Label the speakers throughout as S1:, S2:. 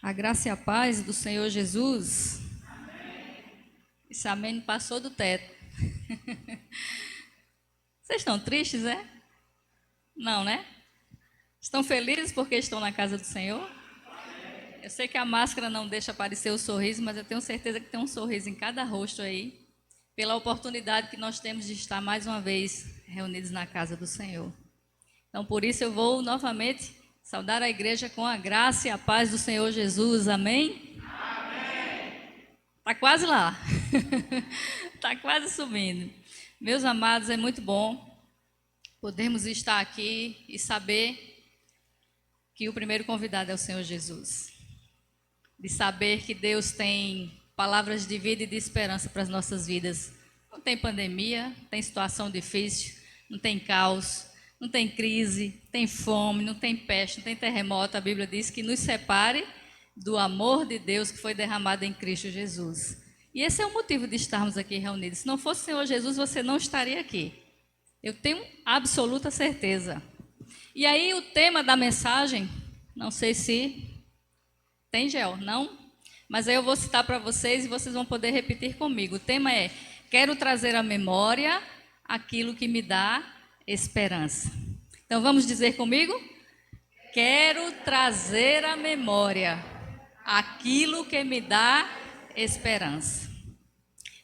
S1: A graça e a paz do Senhor Jesus. Esse amém passou do teto. Vocês estão tristes, é? Não, né? Estão felizes porque estão na casa do Senhor? Eu sei que a máscara não deixa aparecer o sorriso, mas eu tenho certeza que tem um sorriso em cada rosto aí, pela oportunidade que nós temos de estar mais uma vez reunidos na casa do Senhor. Então, por isso eu vou novamente saudar a igreja com a graça e a paz do Senhor Jesus. Amém? Está quase lá. Está quase subindo. Meus amados, é muito bom podermos estar aqui e saber que o primeiro convidado é o Senhor Jesus. De saber que Deus tem palavras de vida e de esperança para as nossas vidas. Não tem pandemia, tem situação difícil, não tem caos, não tem crise, tem fome, não tem peste, não tem terremoto. A Bíblia diz que nos separe do amor de Deus que foi derramado em Cristo Jesus. E esse é o motivo de estarmos aqui reunidos. Se não fosse o Senhor Jesus, você não estaria aqui. Eu tenho absoluta certeza. E aí o tema da mensagem, não sei se tem, Gel? Não? Mas aí eu vou citar para vocês e vocês vão poder repetir comigo. O tema é: quero trazer à memória aquilo que me dá esperança. Então vamos dizer comigo? Quero trazer à memória aquilo que me dá esperança.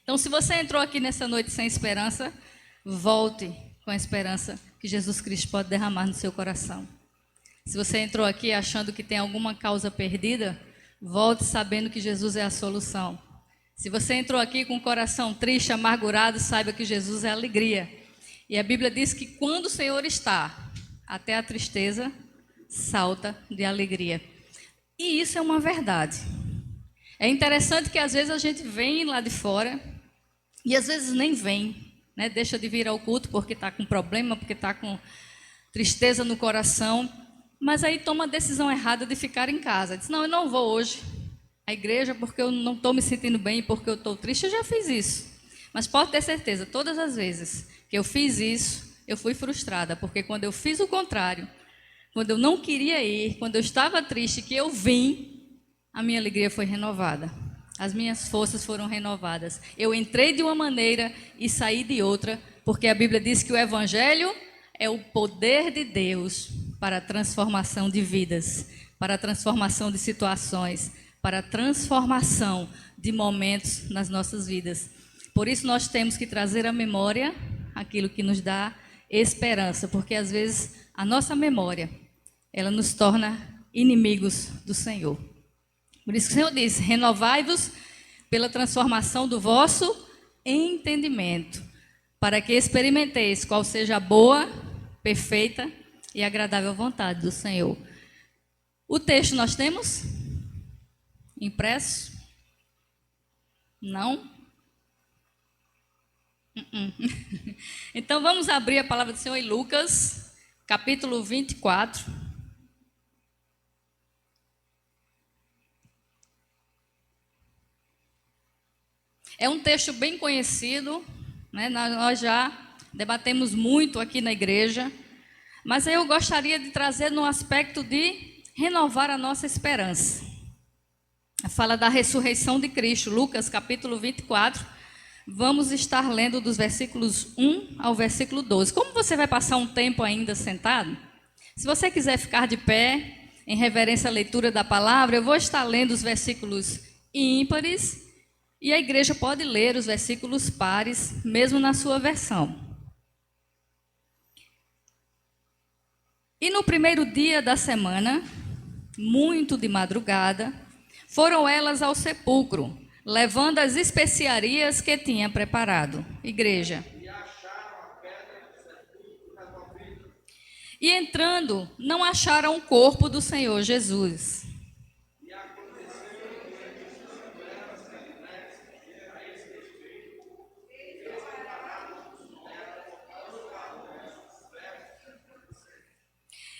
S1: Então, se você entrou aqui nessa noite sem esperança, volte com a esperança que Jesus Cristo pode derramar no seu coração. Se você entrou aqui achando que tem alguma causa perdida, volte sabendo que Jesus é a solução. Se você entrou aqui com o coração triste, amargurado, saiba que Jesus é a alegria. E a Bíblia diz que quando o Senhor está, até a tristeza salta de alegria. E isso é uma verdade. É interessante que às vezes a gente vem lá de fora e às vezes nem vem, né? Deixa de vir ao culto porque está com problema, porque está com tristeza no coração, mas aí toma a decisão errada de ficar em casa. Diz: não, eu não vou hoje à igreja porque eu não estou me sentindo bem e porque eu estou triste. Eu já fiz isso, mas pode ter certeza, todas as vezes que eu fiz isso, eu fui frustrada, porque quando eu fiz o contrário, quando eu não queria ir, quando eu estava triste, que eu vim, a minha alegria foi renovada. As minhas forças foram renovadas. Eu entrei de uma maneira e saí de outra, porque a Bíblia diz que o Evangelho é o poder de Deus para a transformação de vidas, para a transformação de situações, para a transformação de momentos nas nossas vidas. Por isso nós temos que trazer à memória aquilo que nos dá esperança, porque às vezes a nossa memória, ela nos torna inimigos do Senhor. Por isso que o Senhor diz: renovai-vos pela transformação do vosso entendimento, para que experimenteis qual seja a boa, perfeita e agradável vontade do Senhor. O texto nós temos impresso? Não? Então vamos abrir a palavra do Senhor em Lucas, capítulo 24. É um texto bem conhecido, né? Nós já debatemos muito aqui na igreja, mas eu gostaria de trazer no aspecto de renovar a nossa esperança. Fala da ressurreição de Cristo, Lucas capítulo 24. Vamos estar lendo dos versículos 1 ao versículo 12. Como você vai passar um tempo ainda sentado, se você quiser ficar de pé, em reverência à leitura da palavra, eu vou estar lendo os versículos ímpares, e a igreja pode ler os versículos pares, mesmo na sua versão. E no primeiro dia da semana, muito de madrugada, foram elas ao sepulcro, levando as especiarias que tinha preparado. Igreja. E entrando, não acharam o corpo do Senhor Jesus.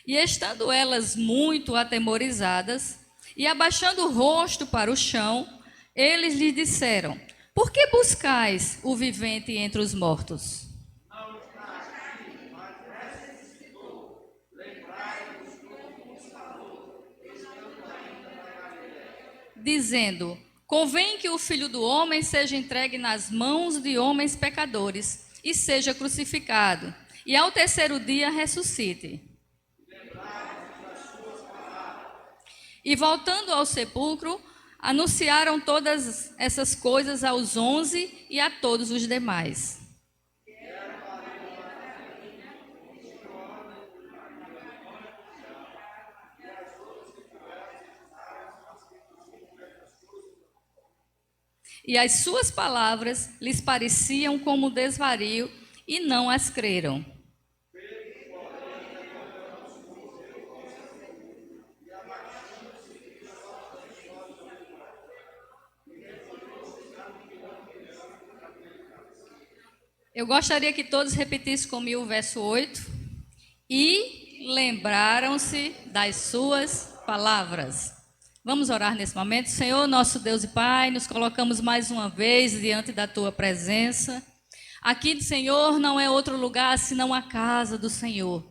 S1: E estando elas muito atemorizadas, e abaixando o rosto para o chão, eles lhe disseram: por que buscais o vivente entre os mortos? dizendo: convém que o Filho do Homem seja entregue nas mãos de homens pecadores e seja crucificado, e ao terceiro dia ressuscite. E voltando ao sepulcro, anunciaram todas essas coisas aos 11 e a todos os demais. E as suas palavras lhes pareciam como desvario e não as creram. Eu gostaria que todos repetissem comigo o verso 8. E lembraram-se das suas palavras. Vamos orar nesse momento. Senhor, nosso Deus e Pai, nos colocamos mais uma vez diante da Tua presença. Aqui, Senhor, não é outro lugar senão a casa do Senhor.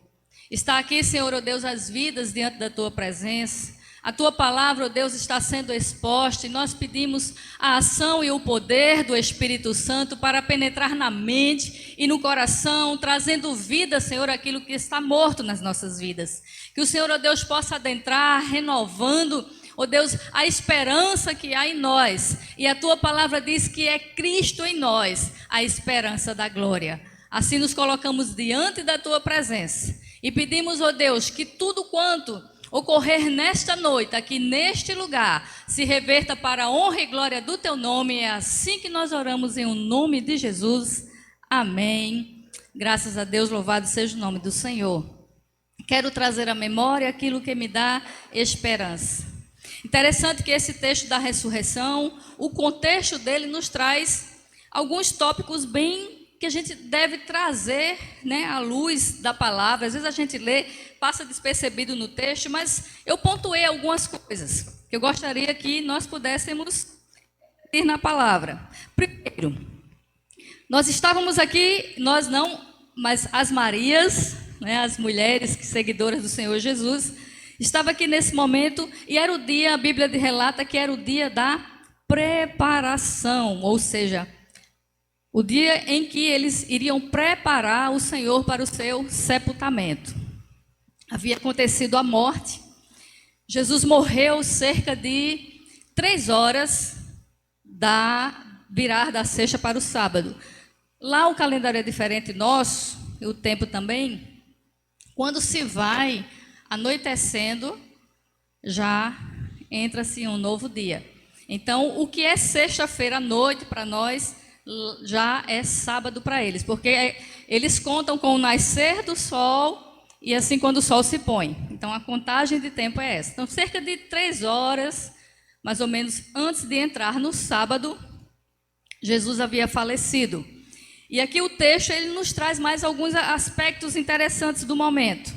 S1: Está aqui, Senhor, ó Deus, as vidas diante da Tua presença. A Tua palavra, ó Deus, está sendo exposta e nós pedimos a ação e o poder do Espírito Santo para penetrar na mente e no coração, trazendo vida, Senhor, aquilo que está morto nas nossas vidas. Que o Senhor, ó Deus, possa adentrar, renovando, ó Deus, a esperança que há em nós. E a Tua palavra diz que é Cristo em nós, a esperança da glória. Assim nos colocamos diante da Tua presença e pedimos, ó Deus, que tudo quanto ocorrer nesta noite, aqui neste lugar, se reverta para a honra e glória do Teu nome. É assim que nós oramos em o nome de Jesus. Amém. Graças a Deus, louvado seja o nome do Senhor. Quero trazer à memória aquilo que me dá esperança. Interessante que esse texto da ressurreição, o contexto dele nos traz alguns tópicos bem que a gente deve trazer, né, à luz da palavra. Às vezes a gente lê, passa despercebido no texto, mas eu pontuei algumas coisas que eu gostaria que nós pudéssemos ir na palavra. Primeiro, nós estávamos aqui, nós não, mas as Marias, né, as mulheres seguidoras do Senhor Jesus, estava aqui nesse momento e era o dia, a Bíblia relata que era o dia da preparação, ou seja, o dia em que eles iriam preparar o Senhor para o seu sepultamento. Havia acontecido a morte. Jesus morreu cerca de 3 horas da virar da sexta para o sábado. Lá o calendário é diferente nosso, e o tempo também. Quando se vai anoitecendo, já entra-se um novo dia. Então, o que é sexta-feira à noite para nós já é sábado para eles, porque eles contam com o nascer do sol e assim quando o sol se põe. Então a contagem de tempo é essa. Então cerca de 3 horas, mais ou menos, antes de entrar no sábado, Jesus havia falecido. E aqui o texto ele nos traz mais alguns aspectos interessantes do momento.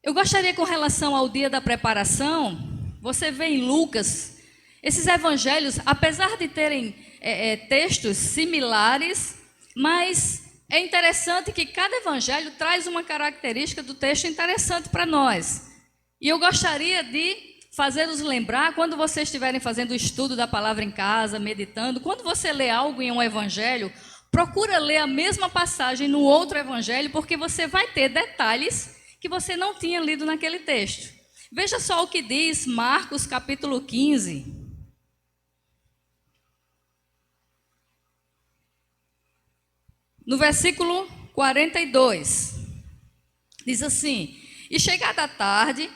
S1: Eu gostaria, com relação ao dia da preparação, você vê em Lucas, esses evangelhos, apesar de terem textos similares, mas é interessante que cada evangelho traz uma característica do texto interessante para nós. E eu gostaria de fazê-los lembrar, quando vocês estiverem fazendo o estudo da palavra em casa, meditando, quando você lê algo em um evangelho, procura ler a mesma passagem no outro evangelho, porque você vai ter detalhes que você não tinha lido naquele texto. Veja só o que diz Marcos capítulo 15. No versículo 42, diz assim: e chegada a tarde,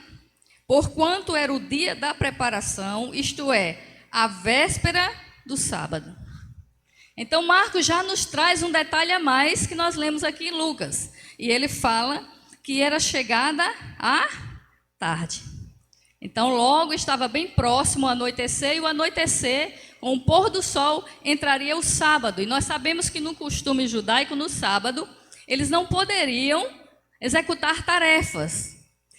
S1: porquanto era o dia da preparação, isto é, a véspera do sábado. Então Marcos já nos traz um detalhe a mais que nós lemos aqui em Lucas. E ele fala que era chegada a tarde. Então logo estava bem próximo ao anoitecer, e o anoitecer, com o pôr do sol, entraria o sábado. E nós sabemos que no costume judaico, no sábado, eles não poderiam executar tarefas.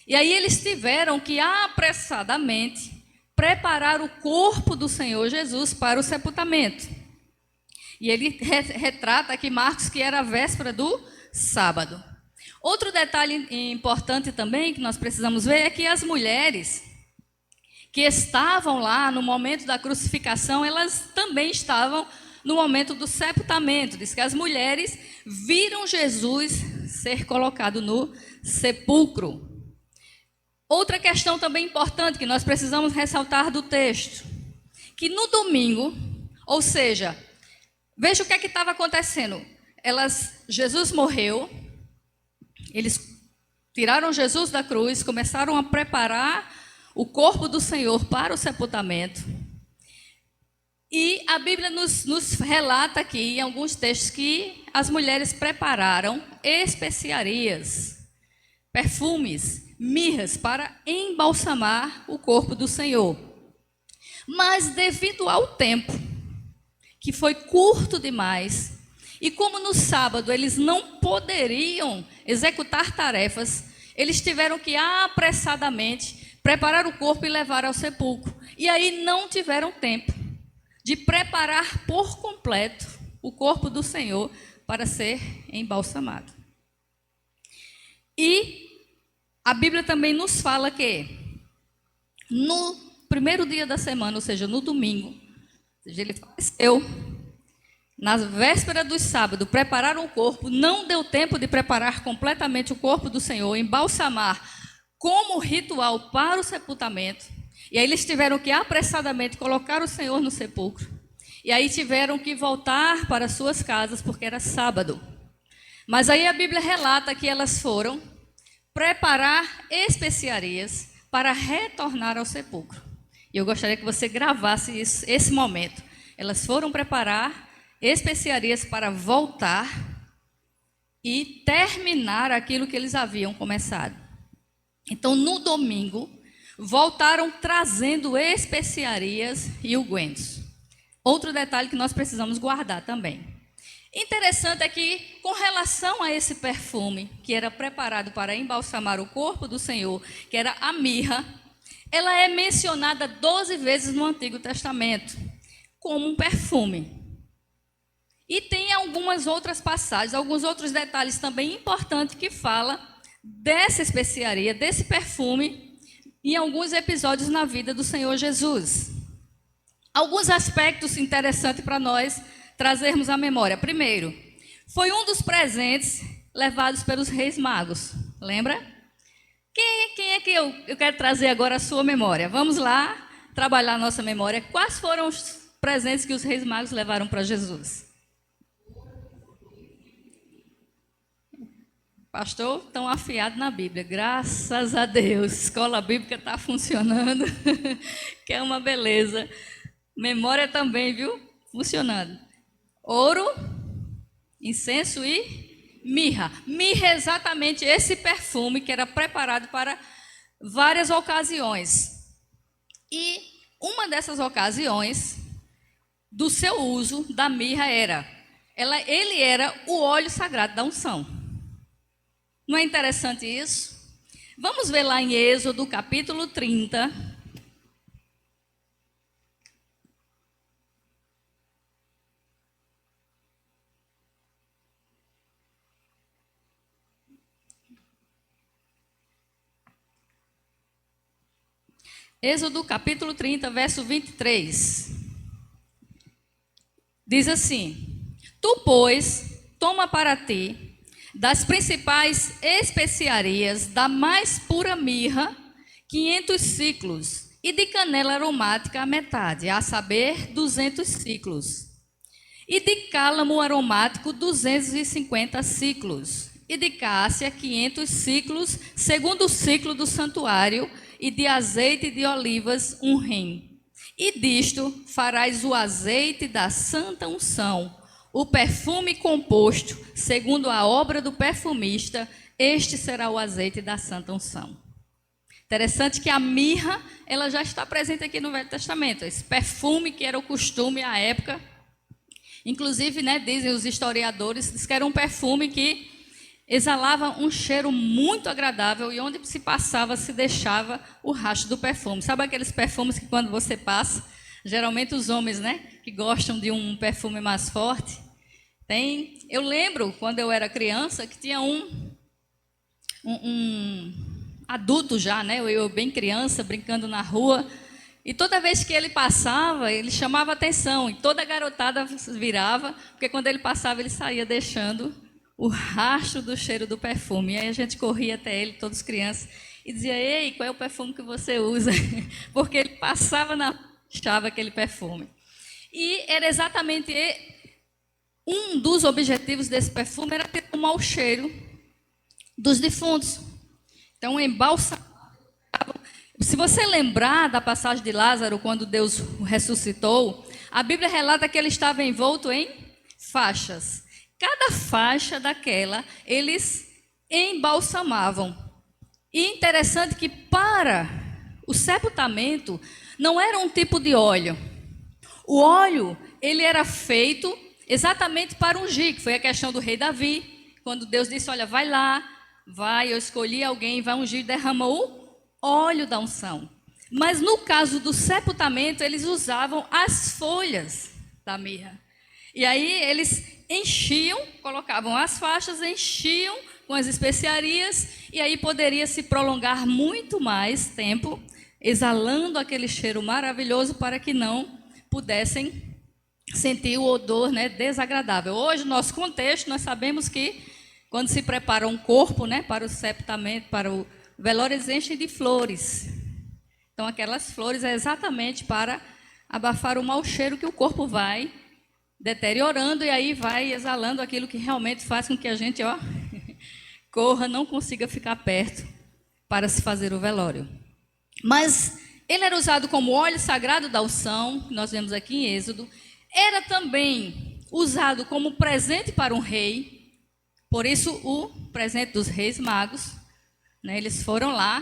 S1: E aí eles tiveram que apressadamente preparar o corpo do Senhor Jesus para o sepultamento. E ele retrata aqui Marcos que era a véspera do sábado. Outro detalhe importante também que nós precisamos ver é que as mulheres que estavam lá no momento da crucificação, elas também estavam no momento do sepultamento. Diz que as mulheres viram Jesus ser colocado no sepulcro. Outra questão também importante que nós precisamos ressaltar do texto, que no domingo, ou seja, veja o que é que estava acontecendo. Jesus morreu, eles tiraram Jesus da cruz, começaram a preparar o corpo do Senhor para o sepultamento. E a Bíblia nos relata aqui, em alguns textos, que as mulheres prepararam especiarias, perfumes, mirras, para embalsamar o corpo do Senhor. Mas devido ao tempo, que foi curto demais, e como no sábado eles não poderiam executar tarefas, eles tiveram que apressadamente preparar o corpo e levar ao sepulcro. E aí não tiveram tempo de preparar por completo o corpo do Senhor para ser embalsamado. E a Bíblia também nos fala que no primeiro dia da semana, ou seja, no domingo, ou seja, ele faleceu, na véspera do sábado, prepararam o corpo, não deu tempo de preparar completamente o corpo do Senhor, embalsamar como ritual para o sepultamento. E aí eles tiveram que apressadamente colocar o Senhor no sepulcro. E aí tiveram que voltar para suas casas, porque era sábado. Mas aí a Bíblia relata que elas foram preparar especiarias para retornar ao sepulcro. E eu gostaria que você gravasse esse momento. Elas foram preparar especiarias para voltar e terminar aquilo que eles haviam começado. Então, no domingo, voltaram trazendo especiarias e ungüentos. Outro detalhe que nós precisamos guardar também. Interessante é que, com relação a esse perfume, que era preparado para embalsamar o corpo do Senhor, que era a mirra, ela é mencionada 12 vezes no Antigo Testamento, como um perfume. E tem algumas outras passagens, alguns outros detalhes também importantes que falam dessa especiaria, desse perfume, em alguns episódios na vida do Senhor Jesus. Alguns aspectos interessantes para nós trazermos à memória. Primeiro, foi um dos presentes levados pelos reis magos. Lembra? Quem é que eu quero trazer agora à sua memória? Vamos lá trabalhar a nossa memória. Quais foram os presentes que os reis magos levaram para Jesus? Pastor, tão afiado na Bíblia, graças a Deus, escola bíblica está funcionando, que é uma beleza. Memória também, viu? Funcionando. Ouro, incenso e mirra. Mirra é exatamente esse perfume que era preparado para várias ocasiões. E uma dessas ocasiões do seu uso da mirra ele era o óleo sagrado da unção. Não é interessante isso? Vamos ver lá em Êxodo, capítulo 30. Êxodo, capítulo 30, verso 23. Diz assim: Tu, pois, toma para ti das principais especiarias, da mais pura mirra, 500 siclos, e de canela aromática a metade, a saber, 200 siclos. E de cálamo aromático, 250 siclos. E de cássia, 500 siclos, segundo o ciclo do santuário, e de azeite de olivas, 1 rim. E disto farás o azeite da santa unção, o perfume composto, segundo a obra do perfumista, este será o azeite da santa unção. Interessante que a mirra, ela já está presente aqui no Velho Testamento. Esse perfume que era o costume à época. Inclusive, dizem os historiadores, diz que era um perfume que exalava um cheiro muito agradável e onde se passava, se deixava o rastro do perfume. Sabe aqueles perfumes que quando você passa, geralmente os homens, que gostam de um perfume mais forte, eu lembro, quando eu era criança, que tinha um adulto já, eu bem criança, brincando na rua, E toda vez que ele passava, ele chamava atenção, e toda a garotada virava, porque quando ele passava, ele saía deixando o rastro do cheiro do perfume. E aí a gente corria até ele, todas as crianças, e dizia: ei, qual é o perfume que você usa? Porque ele passava na chave aquele perfume. E era exatamente um dos objetivos desse perfume, era ter um mau cheiro dos defuntos. Então, embalsamava. Se você lembrar da passagem de Lázaro, quando Deus o ressuscitou, a Bíblia relata que ele estava envolto em faixas. Cada faixa daquela, eles embalsamavam. E interessante que para o sepultamento, não era um tipo de óleo. O óleo, ele era feito exatamente para ungir, que foi a questão do rei Davi, quando Deus disse: olha, vai lá, vai, eu escolhi alguém, vai ungir, derramou o óleo da unção. Mas no caso do sepultamento, eles usavam as folhas da mirra. E aí eles enchiam, colocavam as faixas, enchiam com as especiarias, e aí poderia se prolongar muito mais tempo, exalando aquele cheiro maravilhoso para que não pudessem sentir o odor, né, desagradável. Hoje, no nosso contexto, nós sabemos que quando se prepara um corpo, né, para o sepultamento, para o velório, eles enchem de flores. Então, aquelas flores é exatamente para abafar o mau cheiro que o corpo vai deteriorando, e aí vai exalando aquilo que realmente faz com que a gente, corra, não consiga ficar perto para se fazer o velório. Mas ele era usado como óleo sagrado da unção, nós vemos aqui em Êxodo. Era também usado como presente para um rei, por isso o presente dos reis magos, né? Eles foram lá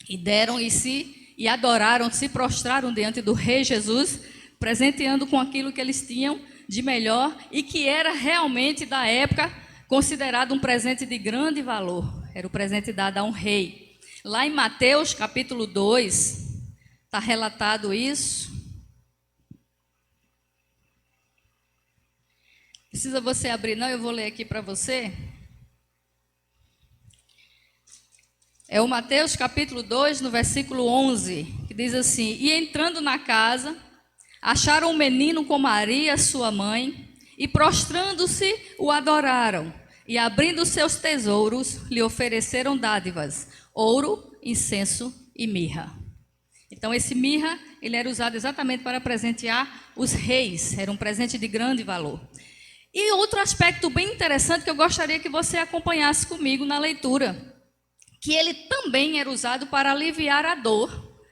S1: e deram e adoraram, se prostraram diante do rei Jesus, presenteando com aquilo que eles tinham de melhor e que era realmente da época considerado um presente de grande valor. Era o presente dado a um rei. Lá em Mateus capítulo 2, está relatado isso. Precisa você abrir, não? Eu vou ler aqui para você. É o Mateus capítulo 2, no versículo 11, que diz assim: e entrando na casa, acharam um menino com Maria, sua mãe, e prostrando-se, o adoraram. E abrindo seus tesouros, lhe ofereceram dádivas, ouro, incenso e mirra. Então, esse mirra, ele era usado exatamente para presentear os reis. Era um presente de grande valor. E outro aspecto bem interessante que eu gostaria que você acompanhasse comigo na leitura, que ele também era usado para aliviar a dor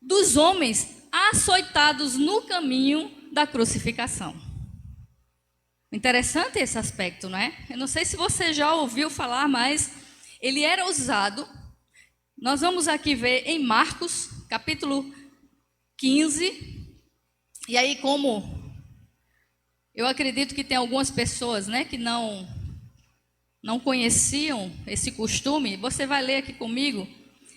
S1: dos homens açoitados no caminho da crucificação. Interessante esse aspecto, não é? Eu não sei se você já ouviu falar, mas ele era usado. Nós vamos aqui ver em Marcos, capítulo 15. E aí, como eu acredito que tem algumas pessoas, né, que não conheciam esse costume, você vai ler aqui comigo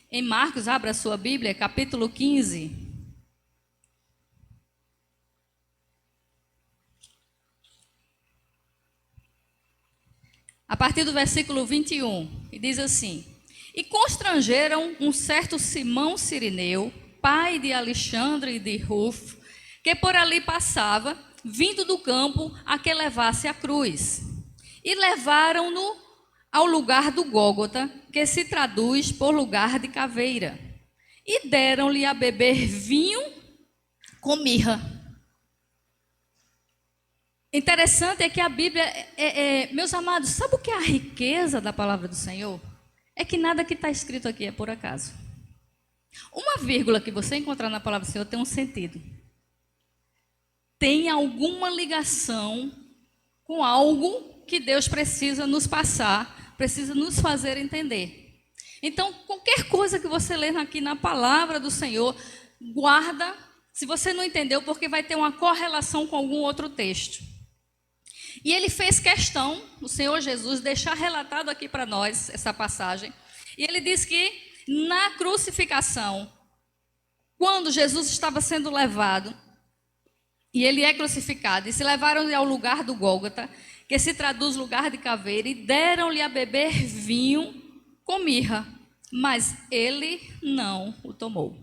S1: em Marcos, abra a sua Bíblia, capítulo 15. A partir do versículo 21, e diz assim: e constrangeram um certo Simão Cirineu, pai de Alexandre e de Rufo, que por ali passava, vindo do campo a que levasse a cruz. E levaram-no ao lugar do Gólgota, que se traduz por lugar de caveira. E deram-lhe a beber vinho com mirra. Interessante é que a Bíblia, meus amados, sabe o que é a riqueza da palavra do Senhor? É que nada que está escrito aqui é por acaso. Uma vírgula que você encontrar na palavra do Senhor tem um sentido. Tem alguma ligação com algo que Deus precisa nos passar, precisa nos fazer entender. Então, qualquer coisa que você ler aqui na palavra do Senhor, guarda, se você não entendeu, porque vai ter uma correlação com algum outro texto. E ele fez questão, o Senhor Jesus, deixar relatado aqui para nós essa passagem. E ele diz que na crucificação, quando Jesus estava sendo levado, e ele é crucificado, e se levaram ao lugar do Gólgota, que se traduz lugar de caveira, e deram-lhe a beber vinho com mirra, mas ele não o tomou.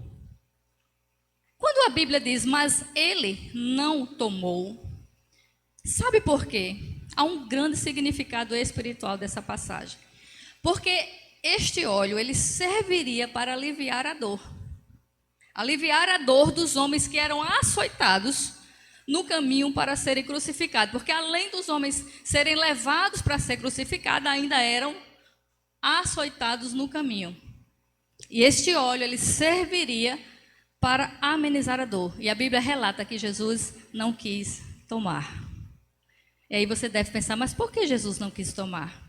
S1: Quando a Bíblia diz, mas ele não tomou, sabe por quê? Há um grande significado espiritual dessa passagem. Porque este óleo, ele serviria para aliviar a dor. Aliviar a dor dos homens que eram açoitados no caminho para serem crucificados. Porque além dos homens serem levados para ser crucificados, ainda eram açoitados no caminho. E este óleo, ele serviria para amenizar a dor. E a Bíblia relata que Jesus não quis tomar. E aí você deve pensar, mas por que Jesus não quis tomar?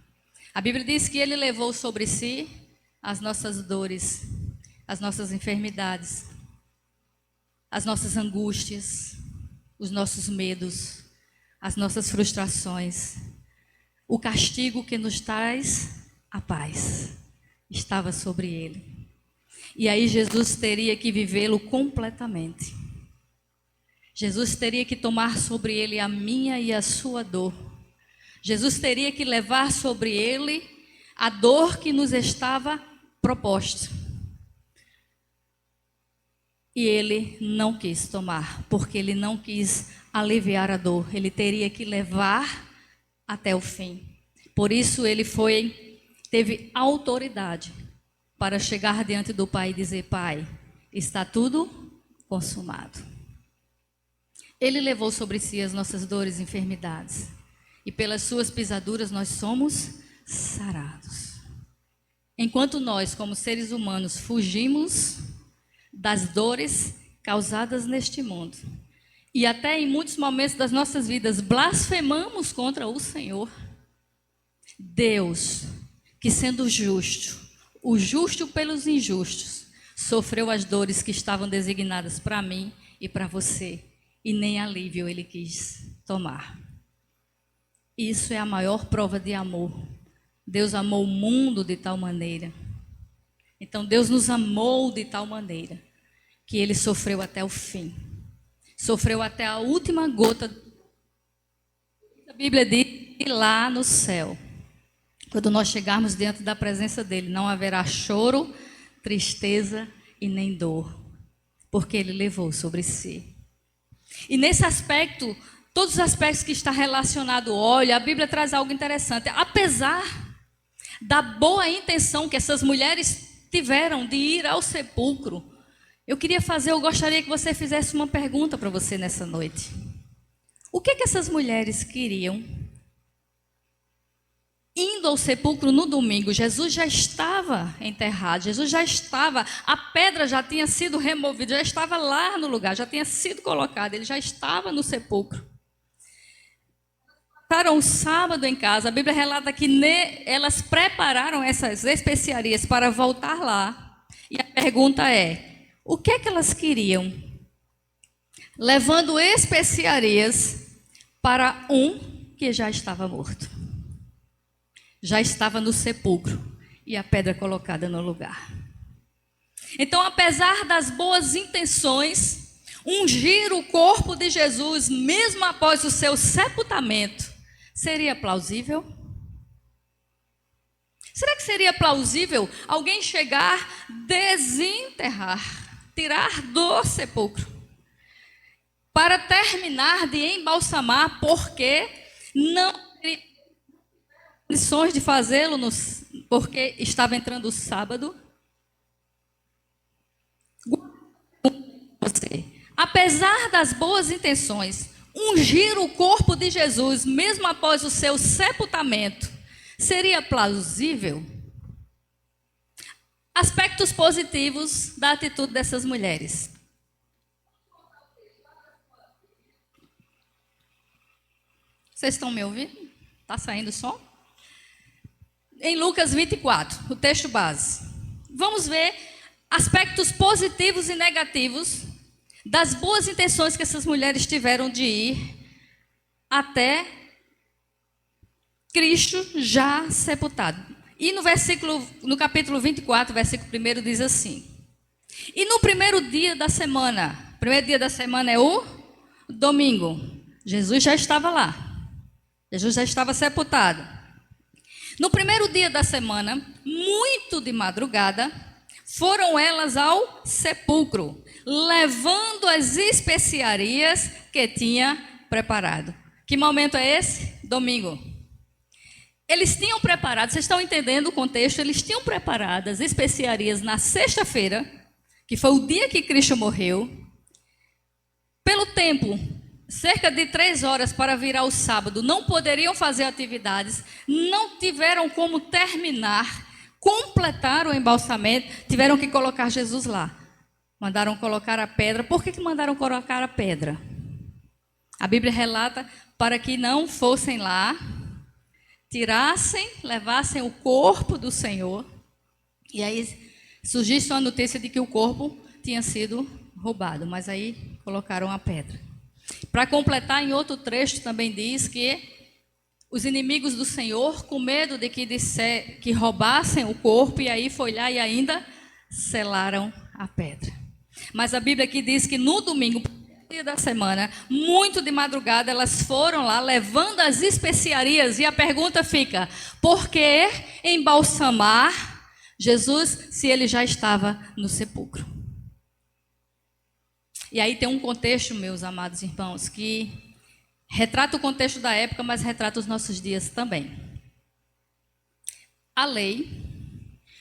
S1: A Bíblia diz que ele levou sobre si as nossas dores, as nossas enfermidades, as nossas angústias, os nossos medos, as nossas frustrações. O castigo que nos traz a paz estava sobre ele. E aí Jesus teria que vivê-lo completamente. Jesus teria que tomar sobre ele a minha e a sua dor. Jesus teria que levar sobre ele a dor que nos estava proposta. E ele não quis tomar, porque ele não quis aliviar a dor. Ele teria que levar até o fim. Por isso ele teve autoridade para chegar diante do Pai e dizer: Pai, está tudo consumado. Ele levou sobre si as nossas dores e enfermidades. E pelas suas pisaduras nós somos sarados. Enquanto nós, como seres humanos, fugimos das dores causadas neste mundo, e até em muitos momentos das nossas vidas blasfemamos contra o Senhor, Deus, que sendo justo, o justo pelos injustos, sofreu as dores que estavam designadas para mim e para você, e nem alívio ele quis tomar. Isso é a maior prova de amor. Deus amou o mundo de tal maneira. Então Deus nos amou de tal maneira que ele sofreu até o fim. Sofreu até a última gota. A Bíblia diz que lá no céu, quando nós chegarmos diante da presença dele, não haverá choro, tristeza e nem dor, porque ele levou sobre si. E nesse aspecto, todos os aspectos que está relacionado ao óleo, a Bíblia traz algo interessante. Apesar da boa intenção que essas mulheres tiveram de ir ao sepulcro, eu gostaria que você fizesse uma pergunta para você nessa noite. O que essas mulheres queriam? Indo ao sepulcro no domingo, Jesus já estava enterrado, Jesus já estava, a pedra já tinha sido removida, já estava lá no lugar, já tinha sido colocada, ele já estava no sepulcro. Passaram o sábado em casa, a Bíblia relata que elas prepararam essas especiarias para voltar lá. E a pergunta é, o que elas queriam? Levando especiarias para um que já estava morto. Já estava no sepulcro e a pedra colocada no lugar. Então, apesar das boas intenções, ungir o corpo de Jesus, mesmo após o seu sepultamento, seria plausível? Será que seria plausível alguém chegar, desenterrar, tirar do sepulcro, para terminar de embalsamar, porque não teria condições de fazê-lo, porque estava entrando o sábado? Apesar das boas intenções, ungir o corpo de Jesus, mesmo após o seu sepultamento, seria plausível? Aspectos positivos da atitude dessas mulheres. Vocês estão me ouvindo? Está saindo som? Em Lucas 24, o texto base. Vamos ver aspectos positivos e negativos das boas intenções que essas mulheres tiveram de ir até Cristo já sepultado. E no capítulo 24, versículo 1, diz assim: e no primeiro dia da semana, o primeiro dia da semana é o domingo, Jesus já estava lá. Jesus já estava sepultado. No primeiro dia da semana, muito de madrugada, foram elas ao sepulcro, levando as especiarias que tinha preparado. Que momento é esse? Domingo. Eles tinham preparado, vocês estão entendendo o contexto? Eles tinham preparado as especiarias na sexta-feira, que foi o dia que Cristo morreu. Pelo tempo, cerca de 3 horas para virar o sábado, não poderiam fazer atividades, não tiveram como terminar, completaram o embalsamento, tiveram que colocar Jesus lá. Mandaram colocar a pedra. Por que mandaram colocar a pedra? A Bíblia relata para que não fossem lá, tirassem, levassem o corpo do Senhor, e aí surgisse uma notícia de que o corpo tinha sido roubado, mas aí colocaram a pedra. Para completar, em outro trecho também diz que os inimigos do Senhor, com medo de que roubassem o corpo, e aí foi lá e ainda selaram a pedra. Mas a Bíblia aqui diz que no domingo, dia da semana, muito de madrugada, elas foram lá levando as especiarias, e a pergunta fica: por que embalsamar Jesus se ele já estava no sepulcro? E aí tem um contexto, meus amados irmãos, que retrata o contexto da época, mas retrata os nossos dias também. A lei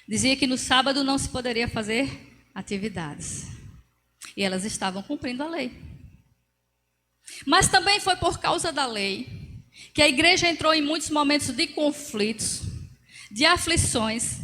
S1: dizia que no sábado não se poderia fazer atividades, e elas estavam cumprindo a lei. Mas também foi por causa da lei que a igreja entrou em muitos momentos de conflitos, de aflições.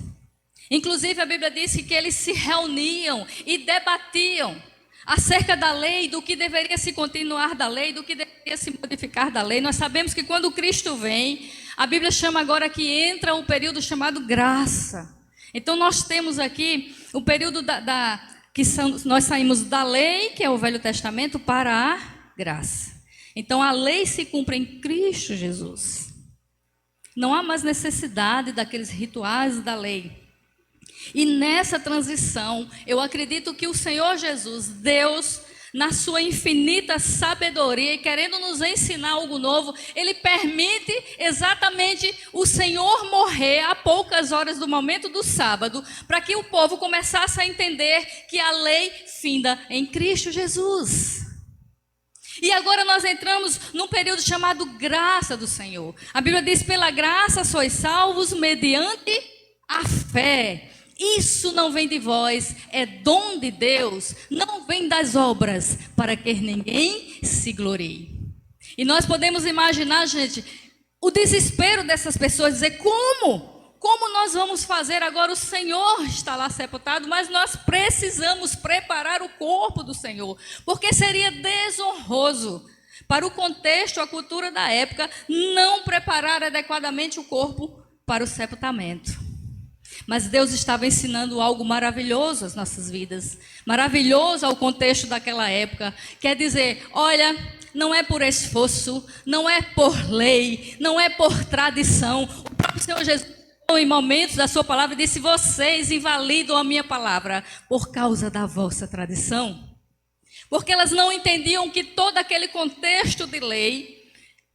S1: Inclusive a Bíblia diz que eles se reuniam e debatiam acerca da lei, do que deveria se continuar da lei, do que deveria se modificar da lei. Nós sabemos que quando Cristo vem, a Bíblia chama agora que entra um período chamado graça. Então nós temos aqui o período nós saímos da lei, que é o Velho Testamento, para a graça. Então a lei se cumpre em Cristo Jesus. Não há mais necessidade daqueles rituais da lei. E nessa transição, eu acredito que o Senhor Jesus, Deus, na sua infinita sabedoria e querendo nos ensinar algo novo, Ele permite exatamente o Senhor morrer a poucas horas do momento do sábado, para que o povo começasse a entender que a lei finda em Cristo Jesus. E agora nós entramos num período chamado graça do Senhor. A Bíblia diz: pela graça sois salvos mediante a fé. Isso não vem de vós, é dom de Deus, não vem das obras, para que ninguém se glorie. E nós podemos imaginar, gente, o desespero dessas pessoas, dizer: como nós vamos fazer agora? O Senhor está lá sepultado, mas nós precisamos preparar o corpo do Senhor, porque seria desonroso para o contexto, a cultura da época, não preparar adequadamente o corpo para o sepultamento. Mas Deus estava ensinando algo maravilhoso às nossas vidas, maravilhoso ao contexto daquela época. Quer dizer, olha, não é por esforço, não é por lei, não é por tradição. O próprio Senhor Jesus, em momentos da sua palavra, disse: vocês invalidam a minha palavra por causa da vossa tradição. Porque elas não entendiam que todo aquele contexto de lei,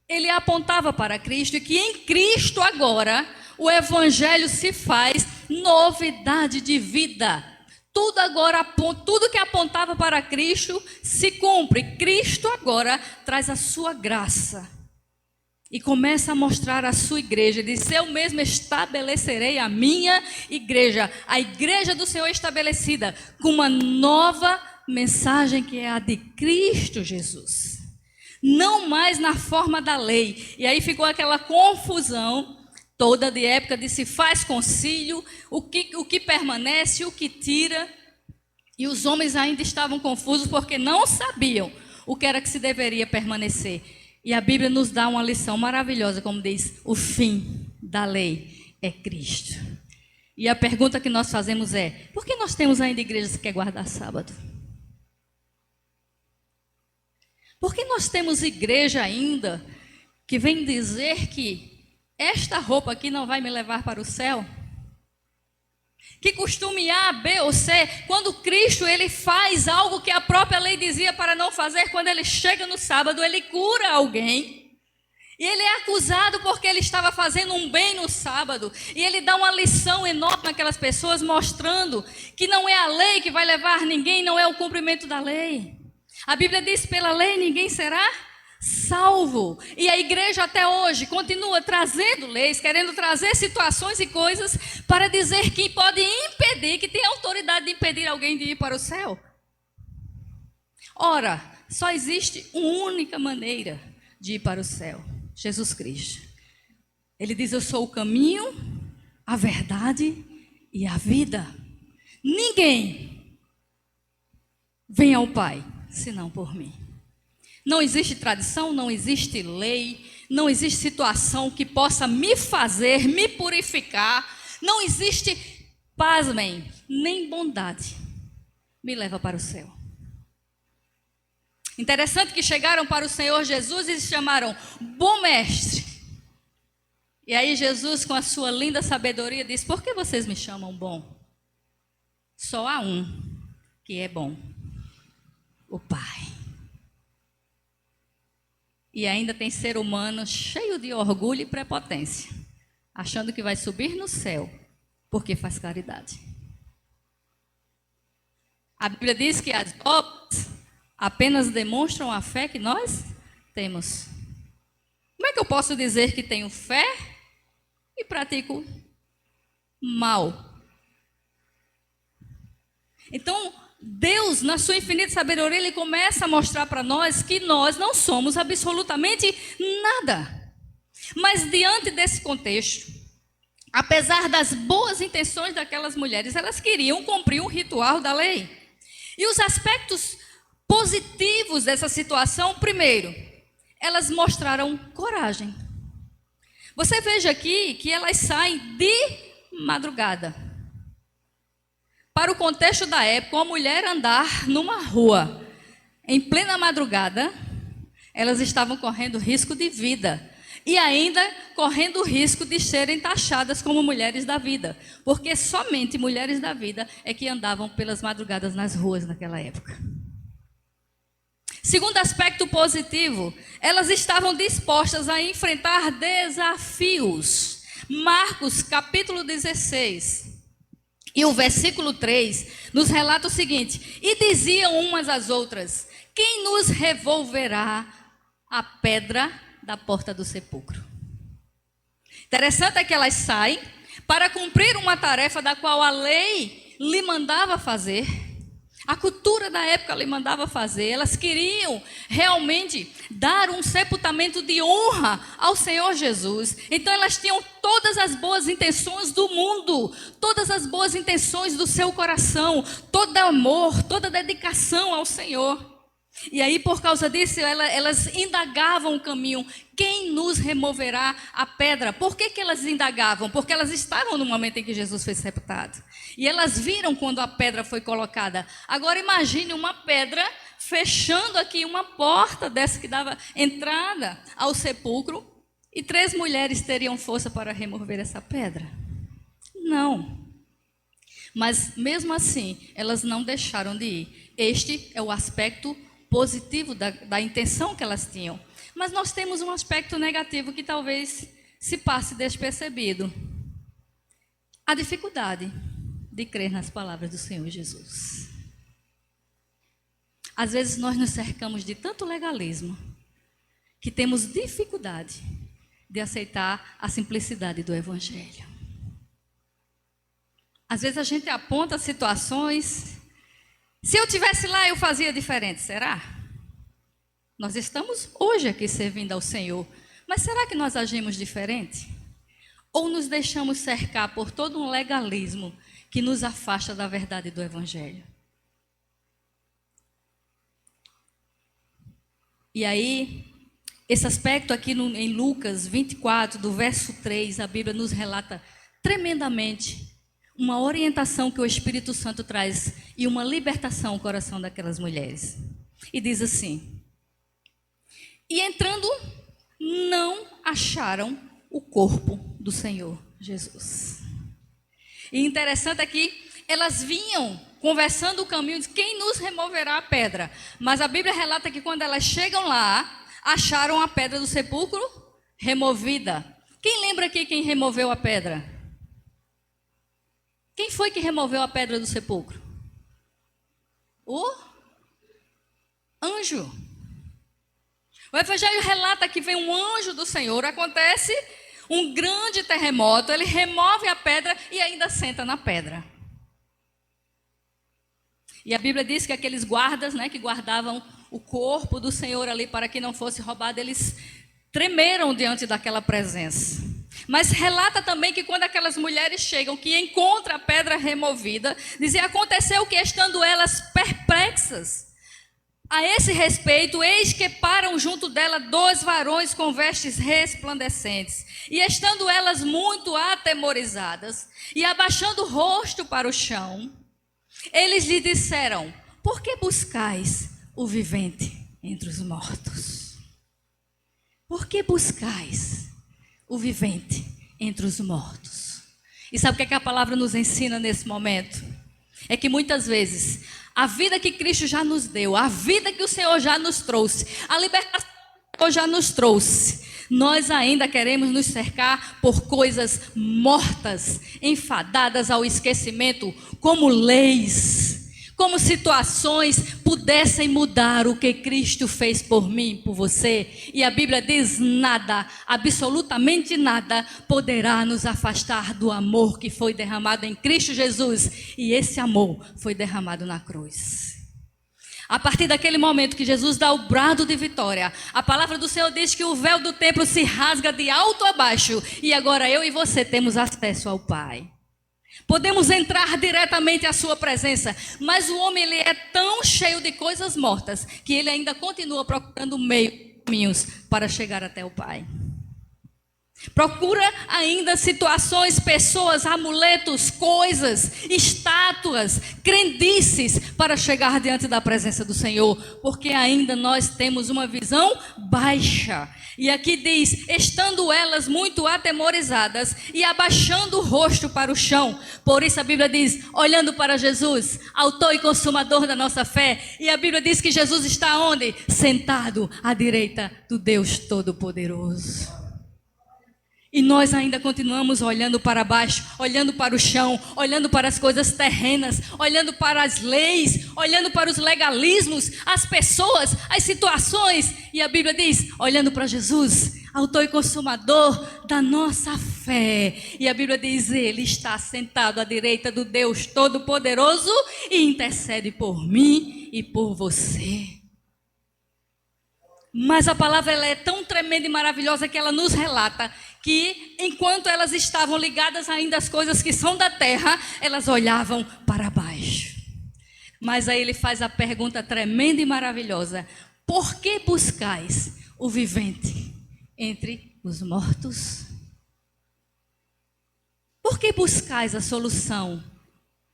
S1: ele apontava para Cristo, e que em Cristo agora o evangelho se faz novidade de vida. Tudo agora, tudo que apontava para Cristo se cumpre. Cristo agora traz a sua graça e começa a mostrar a sua igreja. Diz: eu mesmo estabelecerei a minha igreja, a igreja do Senhor estabelecida, com uma nova mensagem, que é a de Cristo Jesus, não mais na forma da lei. E aí ficou aquela confusão toda de época de se faz concílio, o que permanece, o que tira. E os homens ainda estavam confusos porque não sabiam o que era que se deveria permanecer. E a Bíblia nos dá uma lição maravilhosa, como diz: o fim da lei é Cristo. E a pergunta que nós fazemos é: por que nós temos ainda igrejas que querem guardar sábado? Por que nós temos igreja ainda que vem dizer que esta roupa aqui não vai me levar para o céu? Que costume A, B ou C, quando Cristo ele faz algo que a própria lei dizia para não fazer, quando ele chega no sábado, ele cura alguém, E ele é acusado porque ele estava fazendo um bem no sábado. E ele dá uma lição enorme àquelas pessoas, mostrando que não é a lei que vai levar ninguém, não é o cumprimento da lei. A Bíblia diz: pela lei ninguém será salvo. E a igreja até hoje continua trazendo leis, querendo trazer situações e coisas para dizer que pode impedir, que tem autoridade de impedir alguém de ir para o céu. Ora, só existe uma única maneira de ir para o céu: Jesus Cristo. Ele diz: eu sou o caminho, a verdade e a vida. Ninguém vem ao Pai senão por mim. Não existe tradição, não existe lei, não existe situação que possa me fazer, me purificar. Não existe, pasmem, nem bondade me leva para o céu. Interessante que chegaram para o Senhor Jesus e se chamaram bom mestre. E aí Jesus, com a sua linda sabedoria, diz: por que vocês me chamam bom? Só há um que é bom: o Pai. E ainda tem ser humano cheio de orgulho e prepotência, achando que vai subir no céu porque faz caridade. A Bíblia diz que as obras apenas demonstram a fé que nós temos. Como é que eu posso dizer que tenho fé e pratico mal? Então, Deus, na sua infinita sabedoria, Ele começa a mostrar para nós que nós não somos absolutamente nada. Mas diante desse contexto, apesar das boas intenções daquelas mulheres, elas queriam cumprir um ritual da lei. E os aspectos positivos dessa situação: primeiro, elas mostraram coragem. Você veja aqui que elas saem de madrugada. Para o contexto da época, uma mulher andar numa rua em plena madrugada, elas estavam correndo risco de vida. E ainda correndo o risco de serem taxadas como mulheres da vida. Porque somente mulheres da vida é que andavam pelas madrugadas nas ruas naquela época. Segundo aspecto positivo, elas estavam dispostas a enfrentar desafios. Marcos capítulo 16 e o versículo 3 nos relata o seguinte: e diziam umas às outras: quem nos revolverá a pedra da porta do sepulcro? Interessante é que elas saem para cumprir uma tarefa da qual a lei lhe mandava fazer. A cultura da época lhe mandava fazer. Elas queriam realmente dar um sepultamento de honra ao Senhor Jesus. Então elas tinham todas as boas intenções do mundo, todas as boas intenções do seu coração, todo amor, toda dedicação ao Senhor. E aí, por causa disso, elas indagavam o caminho: quem nos removerá a pedra? Por que elas indagavam? Porque elas estavam no momento em que Jesus foi sepultado. E elas viram quando a pedra foi colocada. Agora imagine uma pedra fechando aqui uma porta dessa que dava entrada ao sepulcro. E 3 mulheres teriam força para remover essa pedra? Não. Mas mesmo assim, elas não deixaram de ir. Este é o aspecto positivo da intenção que elas tinham. Mas nós temos um aspecto negativo que talvez se passe despercebido: a dificuldade de crer nas palavras do Senhor Jesus. Às vezes nós nos cercamos de tanto legalismo que temos dificuldade de aceitar a simplicidade do Evangelho. Às vezes a gente aponta situações: se eu tivesse lá, eu fazia diferente. Será? Nós estamos hoje aqui servindo ao Senhor, mas será que nós agimos diferente? Ou nos deixamos cercar por todo um legalismo que nos afasta da verdade do Evangelho? E aí, esse aspecto aqui em Lucas 24, do verso 3, a Bíblia nos relata tremendamente uma orientação que o Espírito Santo traz e uma libertação ao coração daquelas mulheres. E diz assim: e entrando, não acharam o corpo do Senhor Jesus. E interessante é que elas vinham conversando o caminho de quem nos removerá a pedra. Mas a Bíblia relata que quando elas chegam lá, acharam a pedra do sepulcro removida. Quem lembra aqui quem removeu a pedra? Quem foi que removeu a pedra do sepulcro? O anjo. O Evangelho relata que vem um anjo do Senhor, acontece um grande terremoto, ele remove a pedra e ainda senta na pedra. E a Bíblia diz que aqueles guardas, que guardavam o corpo do Senhor ali para que não fosse roubado, eles tremeram diante daquela presença. Mas relata também que quando aquelas mulheres chegam, que encontram a pedra removida, dizia, aconteceu que estando elas perplexas, a esse respeito, eis que param junto dela 2 varões com vestes resplandecentes. E estando elas muito atemorizadas, e abaixando o rosto para o chão, eles lhe disseram, por que buscais o vivente entre os mortos? Por que buscais o vivente entre os mortos? E sabe o que a palavra nos ensina nesse momento? É que muitas vezes a vida que Cristo já nos deu, a vida que o Senhor já nos trouxe, a libertação que o Senhor já nos trouxe, nós ainda queremos nos cercar por coisas mortas, enfadadas ao esquecimento, como leis, como situações pudessem mudar o que Cristo fez por mim, por você. E a Bíblia diz, nada, absolutamente nada, poderá nos afastar do amor que foi derramado em Cristo Jesus. E esse amor foi derramado na cruz. A partir daquele momento que Jesus dá o brado de vitória, a palavra do Senhor diz que o véu do templo se rasga de alto a baixo. E agora eu e você temos acesso ao Pai. Podemos entrar diretamente à sua presença, mas o homem ele é tão cheio de coisas mortas que ele ainda continua procurando caminhos para chegar até o Pai. Procura ainda situações, pessoas, amuletos, coisas, estátuas, crendices para chegar diante da presença do Senhor, porque ainda nós temos uma visão baixa. E aqui diz, estando elas muito atemorizadas e abaixando o rosto para o chão. Por isso a Bíblia diz, olhando para Jesus, autor e consumador da nossa fé. E a Bíblia diz que Jesus está onde? Sentado à direita do Deus Todo-Poderoso. E nós ainda continuamos olhando para baixo, olhando para o chão, olhando para as coisas terrenas, olhando para as leis, olhando para os legalismos, as pessoas, as situações. E a Bíblia diz, olhando para Jesus, autor e consumador da nossa fé. E a Bíblia diz, ele está sentado à direita do Deus Todo-Poderoso e intercede por mim e por você. Mas a palavra ela é tão tremenda e maravilhosa que ela nos relata que enquanto elas estavam ligadas ainda às coisas que são da terra, elas olhavam para baixo. Mas aí ele faz a pergunta tremenda e maravilhosa: por que buscais o vivente entre os mortos? Por que buscais a solução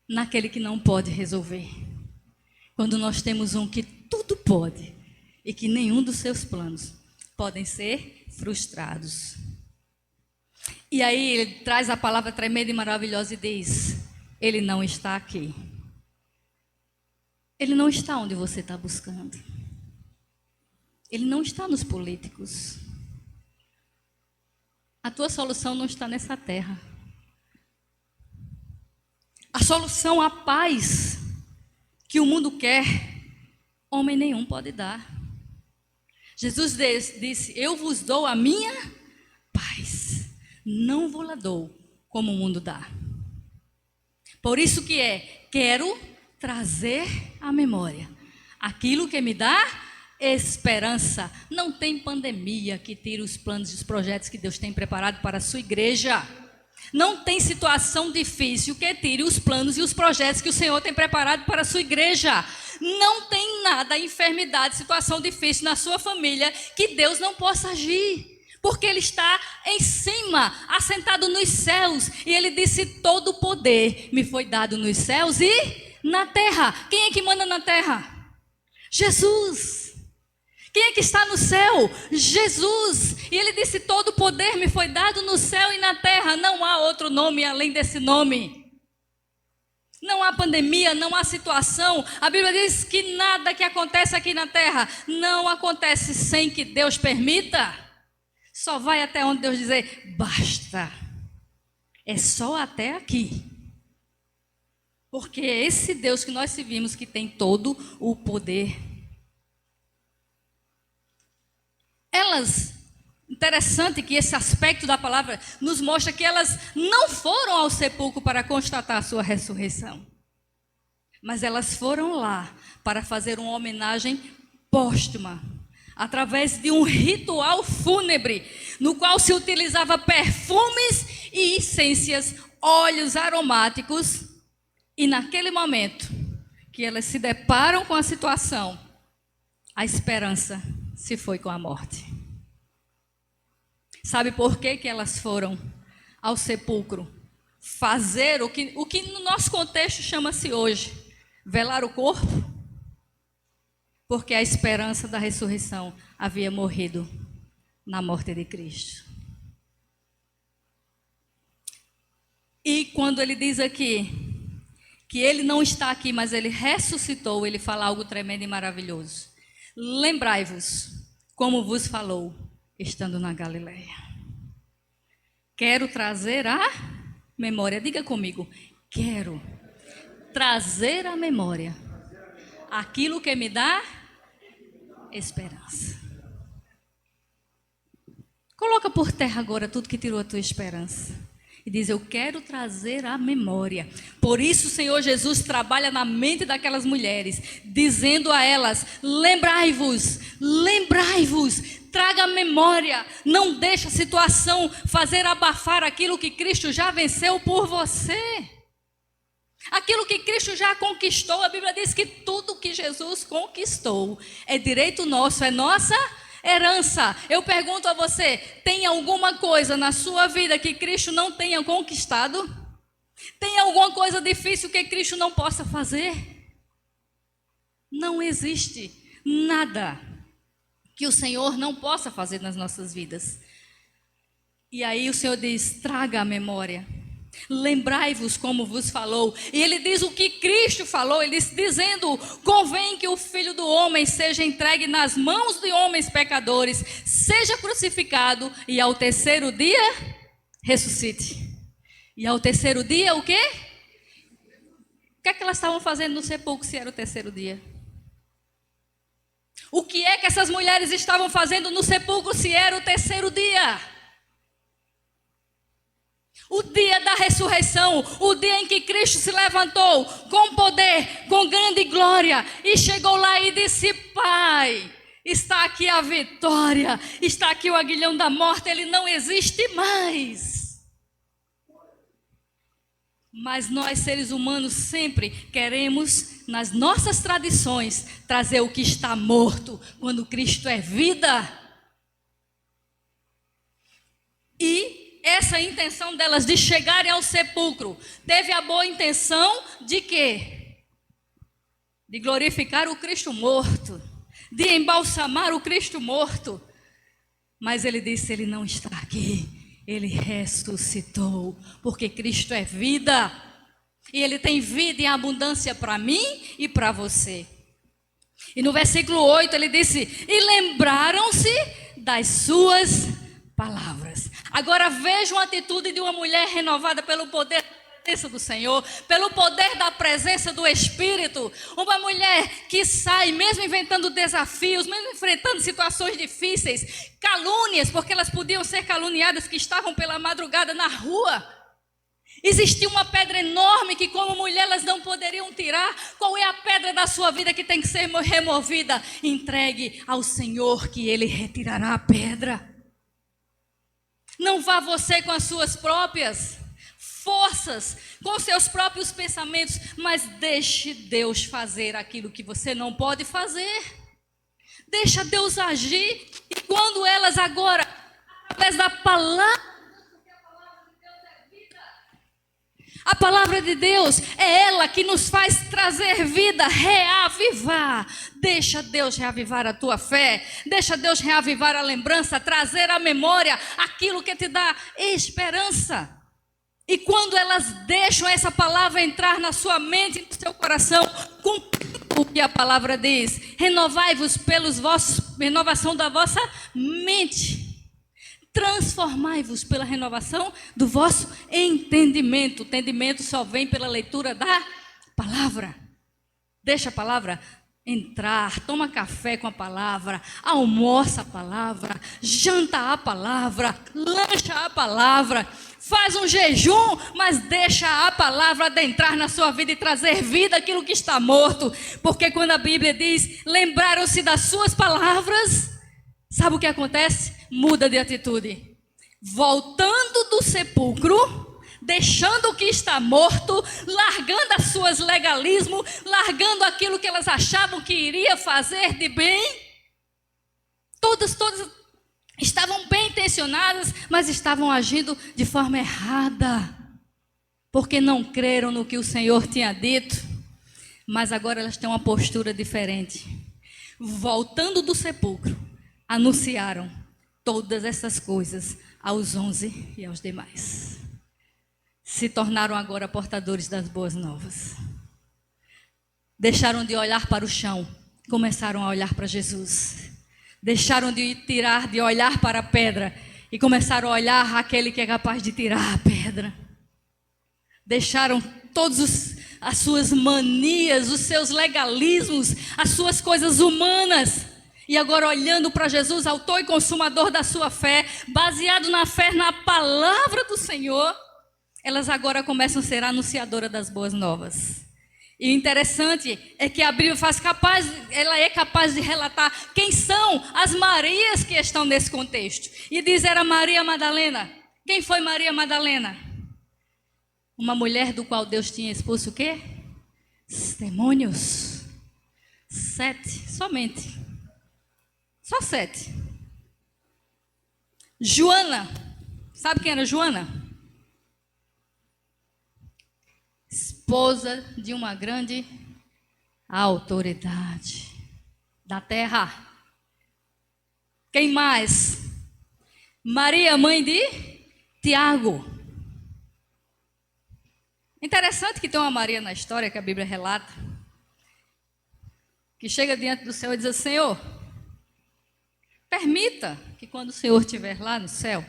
S1: naquele que não pode resolver? Quando nós temos um que tudo pode e que nenhum dos seus planos podem ser frustrados. E aí ele traz a palavra tremenda e maravilhosa e diz: ele não está aqui. Ele não está onde você está buscando. Ele não está nos políticos. A tua solução não está nessa terra. A solução à paz que o mundo quer, homem nenhum pode dar. Jesus disse: eu vos dou a minha paz, não vou lá dou como o mundo dá. Por isso que quero trazer à memória aquilo que me dá esperança. Não tem pandemia que tire os planos e os projetos que Deus tem preparado para a sua igreja. Não tem situação difícil que tire os planos e os projetos que o Senhor tem preparado para a sua igreja. Não tem nada, enfermidade, situação difícil na sua família que Deus não possa agir. Porque Ele está em cima, assentado nos céus. E Ele disse: todo o poder me foi dado nos céus e na terra. Quem é que manda na terra? Jesus. Quem é que está no céu? Jesus. E ele disse: todo o poder me foi dado no céu e na terra. Não há outro nome além desse nome. Não há pandemia, não há situação. A Bíblia diz que nada que acontece aqui na terra não acontece sem que Deus permita. Só vai até onde Deus dizer, basta. É só até aqui. Porque é esse Deus que nós servimos que tem todo o poder. Interessante que esse aspecto da palavra nos mostra que elas não foram ao sepulcro para constatar a sua ressurreição. Mas elas foram lá para fazer uma homenagem póstuma, através de um ritual fúnebre, no qual se utilizava perfumes e essências, óleos aromáticos, e naquele momento que elas se deparam com a situação, a esperança se foi com a morte. Sabe por que elas foram ao sepulcro fazer o que no nosso contexto chama-se hoje velar o corpo? Porque a esperança da ressurreição havia morrido na morte de Cristo. E quando ele diz aqui que ele não está aqui, mas ele ressuscitou, ele fala algo tremendo e maravilhoso. Lembrai-vos como vos falou, estando na Galileia. Quero trazer a memória, diga comigo, quero trazer à memória aquilo que me dá esperança. Coloca por terra agora tudo que tirou a tua esperança. E diz, eu quero trazer à memória. Por isso o Senhor Jesus trabalha na mente daquelas mulheres, dizendo a elas, lembrai-vos, traga a memória. Não deixe a situação fazer abafar aquilo que Cristo já venceu por você. Aquilo que Cristo já conquistou. A Bíblia diz que tudo que Jesus conquistou é direito nosso, é nossa herança. Eu pergunto a você, tem alguma coisa na sua vida que Cristo não tenha conquistado? Tem alguma coisa difícil que Cristo não possa fazer? Não existe nada que o Senhor não possa fazer nas nossas vidas. E aí o Senhor diz, traga a memória. Lembrai-vos como vos falou. E ele diz o que Cristo falou. Ele diz, dizendo, convém que o Filho do Homem seja entregue nas mãos de homens pecadores, seja crucificado e ao terceiro dia ressuscite. E ao terceiro dia o quê? O que é que elas estavam fazendo no sepulcro se era o terceiro dia? O que é que essas mulheres estavam fazendo no sepulcro se era o terceiro dia? O dia da ressurreição, o dia em que Cristo se levantou com poder, com grande glória, e chegou lá e disse, Pai, está aqui a vitória, está aqui o aguilhão da morte, ele não existe mais. Mas nós, seres humanos, sempre queremos, nas nossas tradições, trazer o que está morto, quando Cristo é vida. E essa intenção delas de chegarem ao sepulcro, teve a boa intenção de quê? De glorificar o Cristo morto, de embalsamar o Cristo morto. Mas ele disse, ele não está aqui, ele ressuscitou, porque Cristo é vida, e ele tem vida em abundância para mim e para você. E no versículo 8 ele disse, e lembraram-se das suas palavras. Agora vejam a atitude de uma mulher renovada pelo poder da presença do Senhor, pelo poder da presença do Espírito. Uma mulher que sai, mesmo inventando desafios, mesmo enfrentando situações difíceis, calúnias, porque elas podiam ser caluniadas, que estavam pela madrugada na rua. Existia uma pedra enorme que, como mulher, elas não poderiam tirar. Qual é a pedra da sua vida que tem que ser removida? Entregue ao Senhor, que Ele retirará a pedra. Não vá você com as suas próprias forças, com seus próprios pensamentos, mas deixe Deus fazer aquilo que você não pode fazer. Deixa Deus agir. E quando elas agora, através da palavra, a palavra de Deus é ela que nos faz trazer vida, reavivar. Deixa Deus reavivar a tua fé, deixa Deus reavivar a lembrança, trazer à memória aquilo que te dá esperança. E quando elas deixam essa palavra entrar na sua mente e no seu coração, cumprindo o que a palavra diz, renovai-vos renovação da vossa mente. Transformai-vos pela renovação do vosso entendimento. O entendimento só vem pela leitura da palavra. Deixa a palavra entrar, toma café com a palavra, almoça a palavra, janta a palavra, lancha a palavra, faz um jejum, mas deixa a palavra adentrar na sua vida e trazer vida àquilo que está morto. Porque quando a Bíblia diz, lembraram-se das suas palavras, sabe o que acontece? Muda de atitude. Voltando do sepulcro, deixando o que está morto, largando as suas legalismos, largando aquilo que elas achavam que iria fazer de bem. Todas estavam bem intencionadas, mas estavam agindo de forma errada, porque não creram no que o Senhor tinha dito. Mas agora elas têm uma postura diferente. Voltando do sepulcro, anunciaram todas essas coisas aos 11 e aos demais. Se tornaram agora portadores das boas novas. Deixaram de olhar para o chão, começaram a olhar para Jesus. Deixaram de olhar para a pedra e começaram a olhar aquele que é capaz de tirar a pedra. Deixaram todas as suas manias, os seus legalismos, as suas coisas humanas. E agora olhando para Jesus, autor e consumador da sua fé, baseado na fé na palavra do Senhor, elas agora começam a ser anunciadoras das boas novas. E o interessante é que a Bíblia ela é capaz de relatar quem são as Marias que estão nesse contexto. E diz, era Maria Madalena. Quem foi Maria Madalena? Uma mulher do qual Deus tinha expulso o quê? Demônios. 7, somente. Só 7. Joana. Sabe quem era Joana? Esposa de uma grande autoridade da terra. Quem mais? Maria, mãe de Tiago. Interessante que tem uma Maria na história que a Bíblia relata, que chega diante do Senhor e diz assim, Senhor, permita que quando o Senhor estiver lá no céu,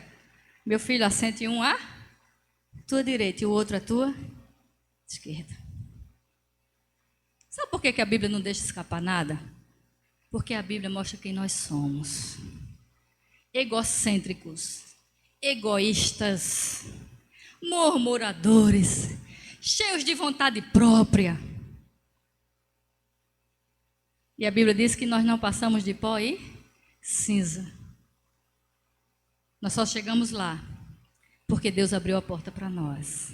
S1: meu filho assente um à tua direita e o outro à tua esquerda. Sabe por que a Bíblia não deixa escapar nada? Porque a Bíblia mostra quem nós somos. Egocêntricos, egoístas, murmuradores, cheios de vontade própria. E a Bíblia diz que nós não passamos de pó e cinza. Nós só chegamos lá porque Deus abriu a porta para nós.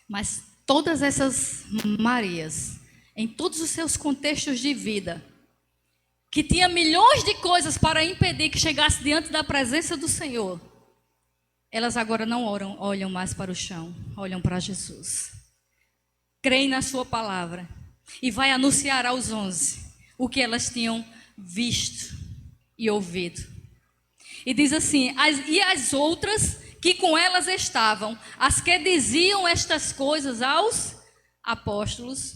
S1: Mas todas essas Marias, em todos os seus contextos de vida, que tinha milhões de coisas para impedir que chegasse diante da presença do Senhor, elas agora não olham mais para o chão, olham para Jesus. Creem na sua palavra e vai anunciar aos 11 o que elas tinham visto e ouvido. E diz assim, e as outras que com elas estavam, as que diziam estas coisas aos apóstolos,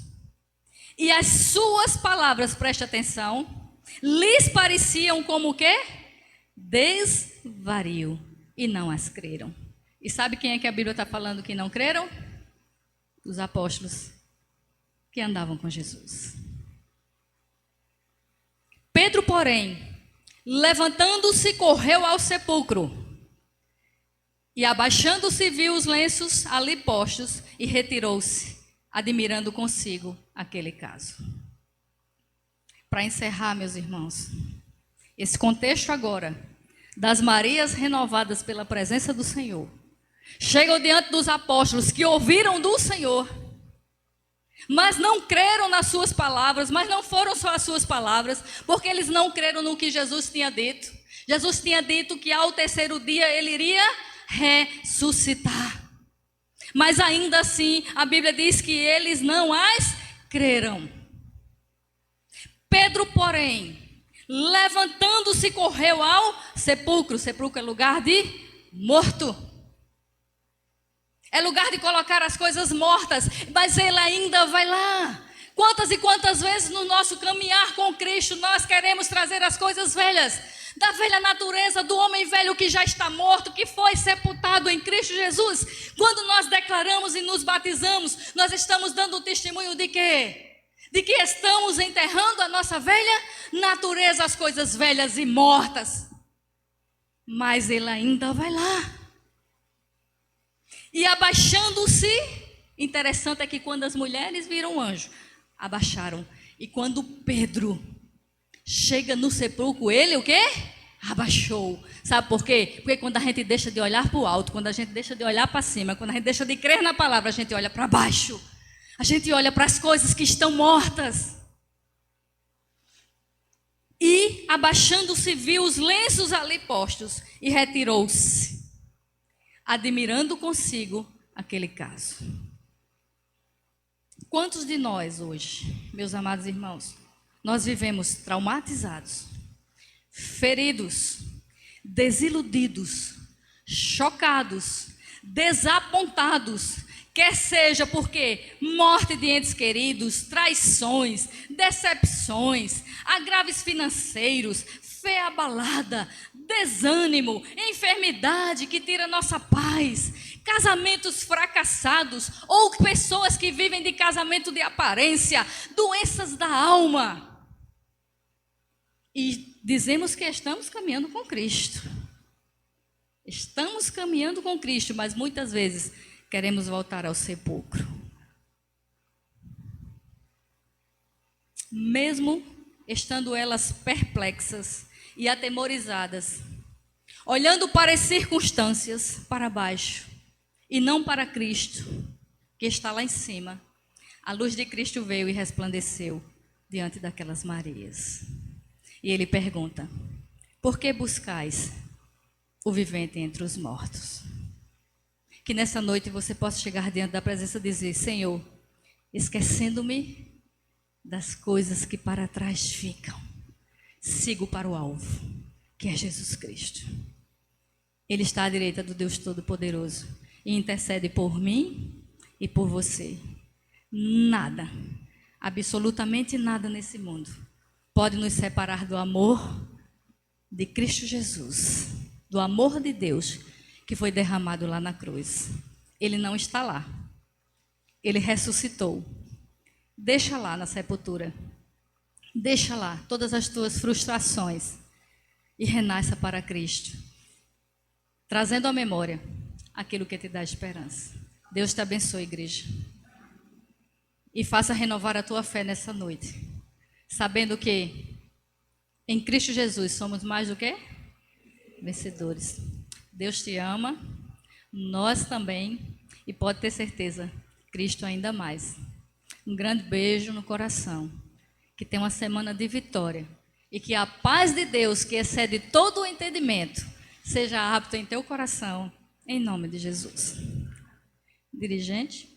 S1: e as suas palavras, preste atenção, lhes pareciam como o quê? Desvario, e não as creram. E sabe quem é que a Bíblia está falando que não creram? Os apóstolos que andavam com Jesus. Pedro, porém, levantando-se, correu ao sepulcro. E abaixando-se, viu os lenços ali postos e retirou-se, admirando consigo aquele caso. Para encerrar, meus irmãos, esse contexto agora, das Marias renovadas pela presença do Senhor, chegam diante dos apóstolos que ouviram do Senhor, mas não creram nas suas palavras, mas não foram só as suas palavras, porque eles não creram no que Jesus tinha dito. Jesus tinha dito que ao terceiro dia ele iria ressuscitar. Mas ainda assim, a Bíblia diz que eles não as creram. Pedro, porém, levantando-se, correu ao sepulcro. Sepulcro é lugar de morto. É lugar de colocar as coisas mortas, mas ele ainda vai lá. Quantas e quantas vezes no nosso caminhar com Cristo nós queremos trazer as coisas velhas? da velha natureza, do homem velho que já está morto, que foi sepultado em Cristo Jesus. Quando nós declaramos e nos batizamos, nós estamos dando testemunho de quê? De que estamos enterrando a nossa velha natureza, as coisas velhas e mortas. Mas ele ainda vai lá. E abaixando-se, interessante é que quando as mulheres viram o anjo, abaixaram. E quando Pedro chega no sepulcro, ele o quê? Abaixou. Sabe por quê? Porque quando a gente deixa de olhar para o alto, quando a gente deixa de olhar para cima, quando a gente deixa de crer na palavra, a gente olha para baixo. A gente olha para as coisas que estão mortas. E, abaixando-se, viu os lenços ali postos e retirou-se, admirando consigo aquele caso. Quantos de nós hoje, meus amados irmãos, nós vivemos traumatizados, feridos, desiludidos, chocados, desapontados, quer seja porque morte de entes queridos, traições, decepções, agraves financeiros, fé abalada, desânimo, enfermidade que tira nossa paz, casamentos fracassados ou pessoas que vivem de casamento de aparência, doenças da alma. E dizemos que estamos caminhando com Cristo. Estamos caminhando com Cristo, mas muitas vezes queremos voltar ao sepulcro. Mesmo estando elas perplexas e atemorizadas, olhando para as circunstâncias para baixo e não para Cristo, que está lá em cima, a luz de Cristo veio e resplandeceu diante daquelas Marias. E ele pergunta: por que buscais o vivente entre os mortos? Que nessa noite você possa chegar diante da presença e dizer: Senhor, esquecendo-me das coisas que para trás ficam, sigo para o alvo, que é Jesus Cristo. Ele está à direita do Deus Todo-Poderoso e intercede por mim e por você. Nada, absolutamente nada nesse mundo pode nos separar do amor de Cristo Jesus, do amor de Deus que foi derramado lá na cruz. Ele não está lá. Ele ressuscitou. Deixa lá na sepultura. Deixa lá todas as tuas frustrações e renasça para Cristo, trazendo à memória aquilo que te dá esperança. Deus te abençoe, igreja. E faça renovar a tua fé nessa noite, sabendo que em Cristo Jesus somos mais do que vencedores. Deus te ama, nós também, e pode ter certeza, Cristo ainda mais. Um grande beijo no coração, que tenha uma semana de vitória, e que a paz de Deus, que excede todo o entendimento, seja hábito em teu coração, em nome de Jesus. Dirigente.